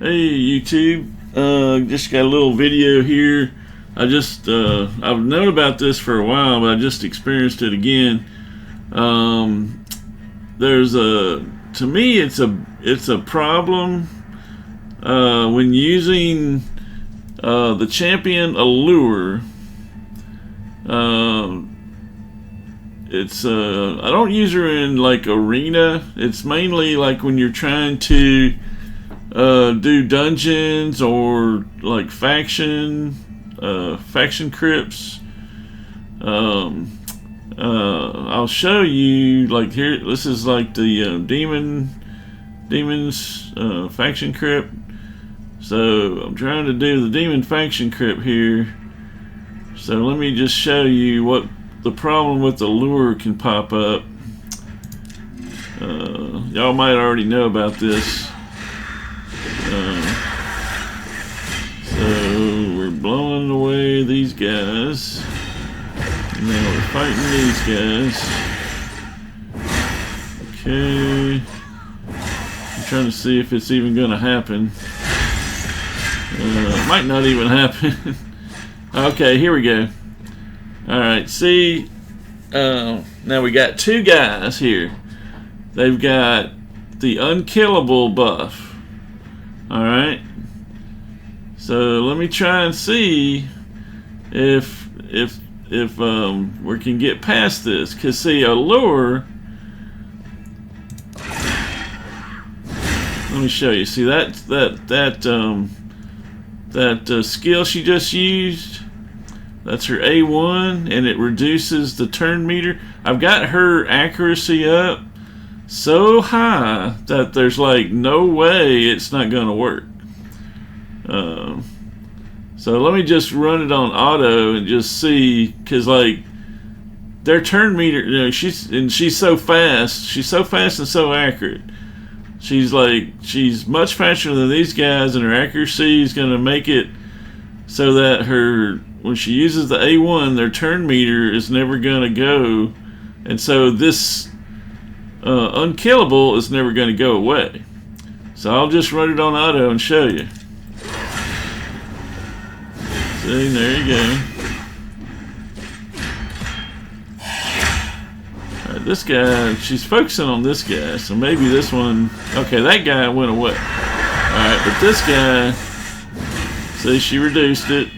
Hey YouTube, just got a little video here. I've known about this for a while, but I just experienced it again. To me, it's a problem when using the champion Allure. I don't use her in like arena. It's mainly like when you're trying to do dungeons or like faction crypts. I'll show you like here. This is like the demons faction crypt. So I'm trying to do the demon faction crypt here. So let me just show you what the problem with the lure can pop up. Y'all might already know about this. So we're blowing away these guys. Now we're fighting these guys. Okay. I'm trying to see if it's even going to happen. It might not even happen. Okay, here we go. Alright, see. Now we got two guys here. They've got the unkillable buff. Alright. So let me try and see if we can get past this. Cause see, Alure. Let me show you. See that skill she just used. That's her A1, and it reduces the turn meter. I've got her accuracy up so high that there's like no way it's not gonna work. So let me just run it on auto and just see, cause like their turn meter, you know, she's so fast. She's so fast and so accurate. She's much faster than these guys, and her accuracy is gonna make it so that when she uses the A1, their turn meter is never gonna go, and so this unkillable is never gonna go away. So I'll just run it on auto and show you. See, there you go. Alright, this guy, she's focusing on this guy, so maybe this one, okay, that guy went away. Alright, but this guy, see, she reduced it.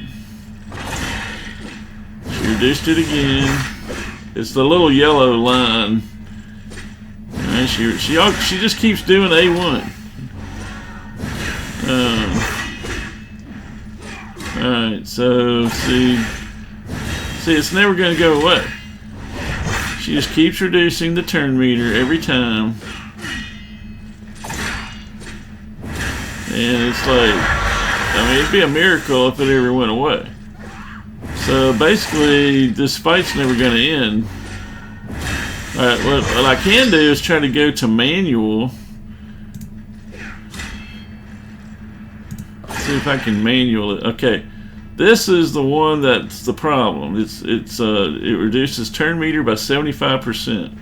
She reduced it again. It's the little yellow line. Alright, she just keeps doing A1. Alright, so see, it's never going to go away. She just keeps reducing the turn meter every time. And it's like, I mean, it'd be a miracle if it ever went away. So basically, this fight's never going to end. Alright, what I can do is try to go to manual. See if I can manual it. Okay, this is the one that's the problem. It reduces turn meter by 75%.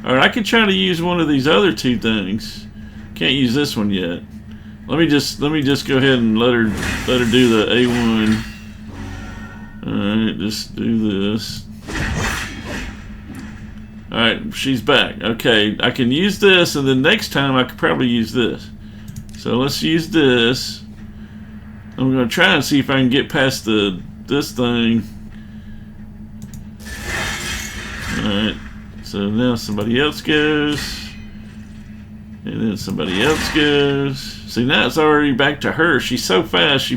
Alright, I could try to use one of these other two things. Can't use this one yet. Let me just go ahead and let her do the A1. Alright, just do this. Alright, she's back. Okay, I can use this, and then next time I could probably use this. So let's use this. I'm going to try and see if I can get past this thing. Alright, so now somebody else goes. And then somebody else goes. See, now it's already back to her. She's so fast,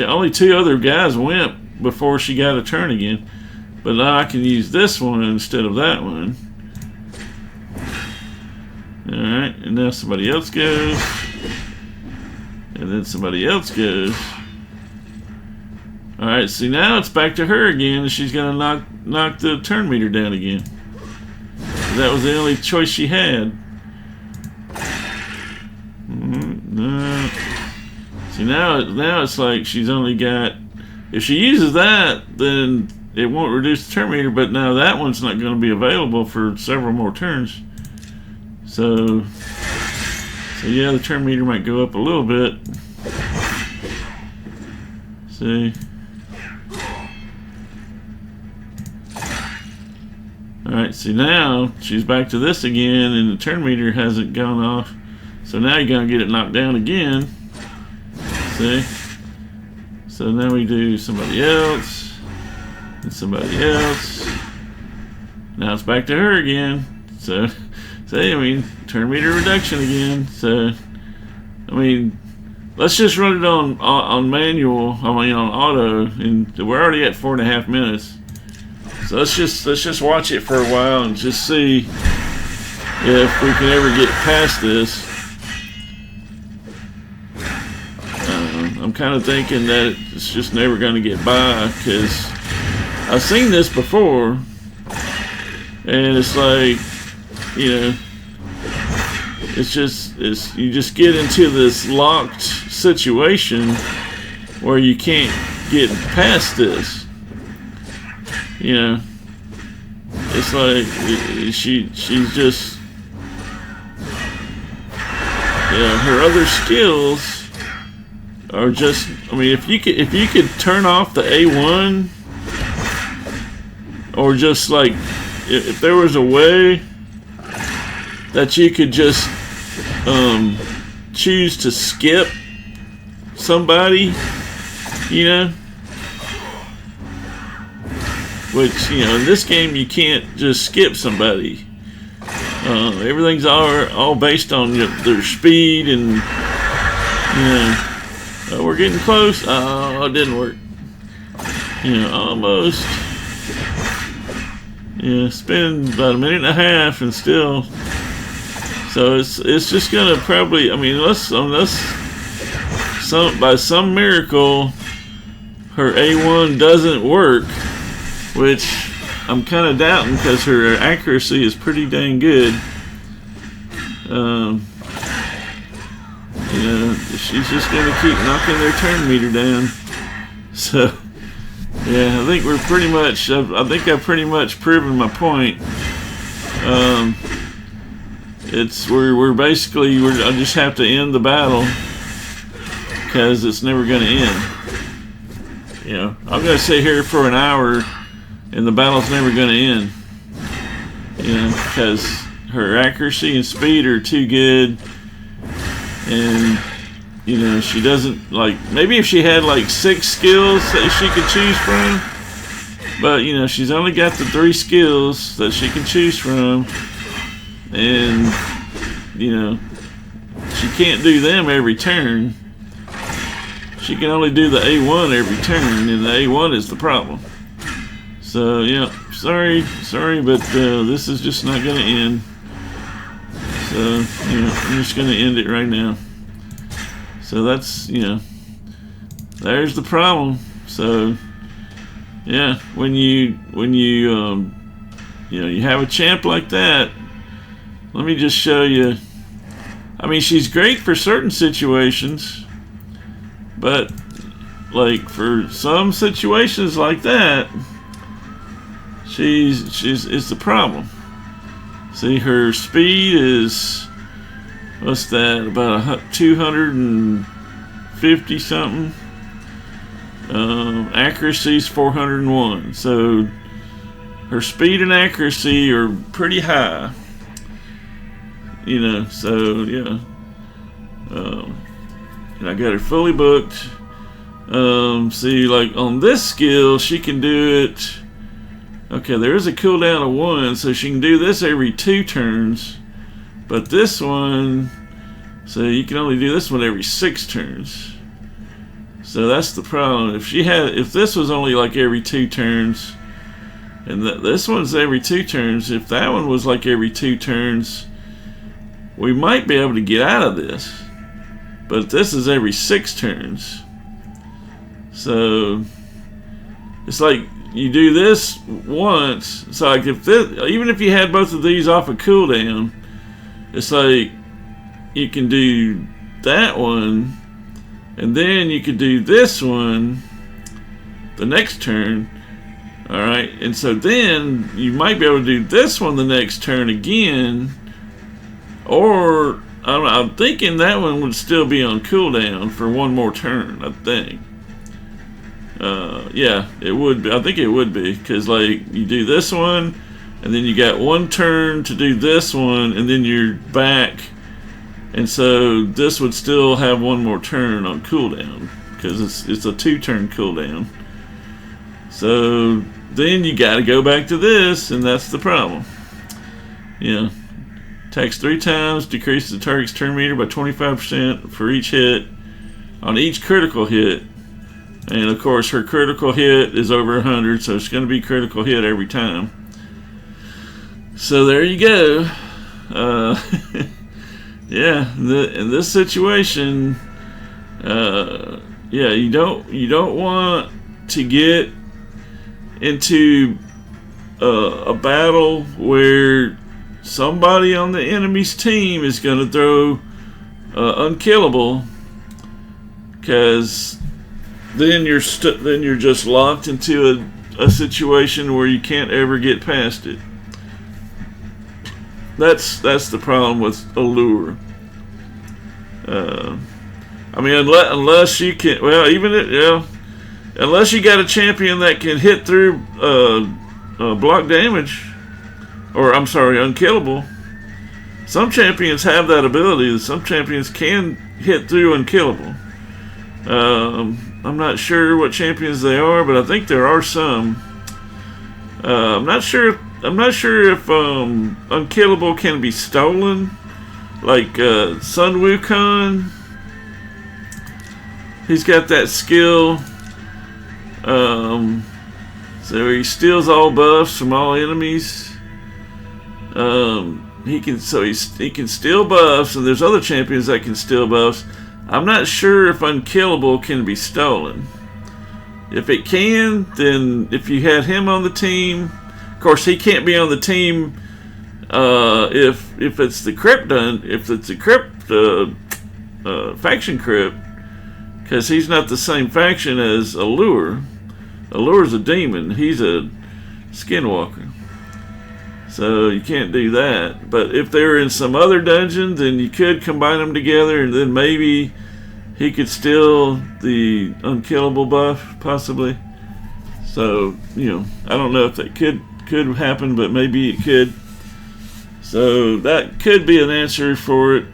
only two other guys went before she got a turn again. But now I can use this one instead of that one. Alright, and now somebody else goes. And then somebody else goes. Alright, see, now it's back to her again, and she's going to knock the turn meter down again. That was the only choice she had. See, now it's like she's only got... If she uses that, then it won't reduce the turn meter, but now that one's not going to be available for several more turns. So So yeah, the turn meter might go up a little bit. See? Alright, see now she's back to this again and the turn meter hasn't gone off. So now you're going to get it knocked down again. See? So now we do somebody else and somebody else. Now it's back to her again. So, I mean, turn meter reduction again. So, I mean, let's just run it on manual. I mean, on auto, and we're already at 4.5 minutes. So let's just watch it for a while and just see if we can ever get past this. I'm kind of thinking that it's just never going to get by because I've seen this before, and it's like, you know, you just get into this locked situation where you can't get past this. You know, it's like she's just, you know, her other skills are just, I mean, if you could turn off the A1, or just like if there was a way that you could just choose to skip somebody, you know, which, you know, in this game you can't just skip somebody. Everything's all based on their speed and, you know. We're getting close. Oh, it didn't work. You know, almost. Yeah, it's been about 1.5 minutes and still. So it's just gonna probably, I mean, unless by some miracle her A1 doesn't work, which I'm kind of doubting because her accuracy is pretty dang good. You know, she's just going to keep knocking their turn meter down. So, yeah, I think we're pretty much, I think I've pretty much proven my point. We're basically, I just have to end the battle because it's never going to end. You know, I'm going to sit here for an hour and the battle's never going to end. You know, because her accuracy and speed are too good. And, you know, she doesn't, like, maybe if she had like 6 skills that she could choose from, but, you know, she's only got the 3 skills that she can choose from, and, you know, she can't do them every turn. She can only do the A1 every turn, and the A1 is the problem. So, yeah, sorry, but this is just not going to end. So, you know, I'm just going to end it right now. So that's, you know, there's the problem. So, yeah, when you know, you have a champ like that, let me just show you. I mean, she's great for certain situations, but like for some situations like that, it's the problem. See, her speed is, what's that, about 250 something. Accuracy's 401. So her speed and accuracy are pretty high. You know, so yeah. And I got her fully booked. See, like on this skill, she can do it. Okay, there is a cooldown of 1, so she can do this every 2 turns. But this one, so you can only do this one every 6 turns. So that's the problem. If this was only like every 2 turns, and this one's every 2 turns, if that one was like every 2 turns, we might be able to get out of this. But this is every 6 turns. So it's like, you do this once. It's like even if you had both of these off a cooldown, it's like you can do that one, and then you could do this one the next turn. All right, and so then you might be able to do this one the next turn again, or I'm thinking that one would still be on cooldown for one more turn. I think. Yeah, it would be. I think it would be, because like you do this one, and then you got one turn to do this one, and then you're back, and so this would still have one more turn on cooldown, because it's a 2-turn cooldown. So then you got to go back to this, and that's the problem. Yeah, attacks 3 times, decreases the target's turn meter by 25% for each hit on each critical hit. And of course, her critical hit is over 100, so it's going to be critical hit every time. So there you go. Yeah, in this situation, yeah, you don't want to get into a battle where somebody on the enemy's team is going to throw unkillable, because then you're just locked into a situation where you can't ever get past it. That's the problem with Allure. I mean, unless you can, well, unless you got a champion that can hit through block damage, or I'm sorry, unkillable. Some champions have that ability. Some champions can hit through unkillable. I'm not sure what champions they are, but I think there are some. I'm not sure if unkillable can be stolen, like Sun Wukong. He's got that skill. So he steals all buffs from all enemies. He can steal buffs, and there's other champions that can steal buffs. I'm not sure if unkillable can be stolen. If it can, then if you had him on the team, of course he can't be on the team if it's the crypt faction crypt, because he's not the same faction as Alure. Alure's a demon. He's a skinwalker. So you can't do that. But if they're in some other dungeon, then you could combine them together, and then maybe he could steal the unkillable buff, possibly. So, I don't know if that could happen, but maybe it could. So that could be an answer for it.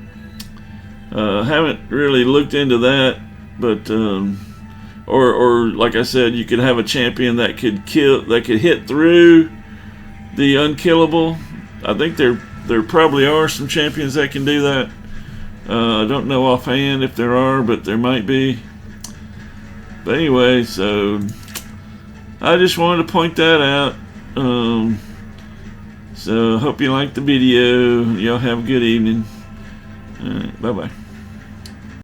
Haven't really looked into that, but or like I said, you could have a champion that could hit through the unkillable. I think there probably are some champions that can do that. I don't know offhand if there are, but there might be. But anyway, so I just wanted to point that out. So hope you liked the video. Y'all have a good evening. Bye bye.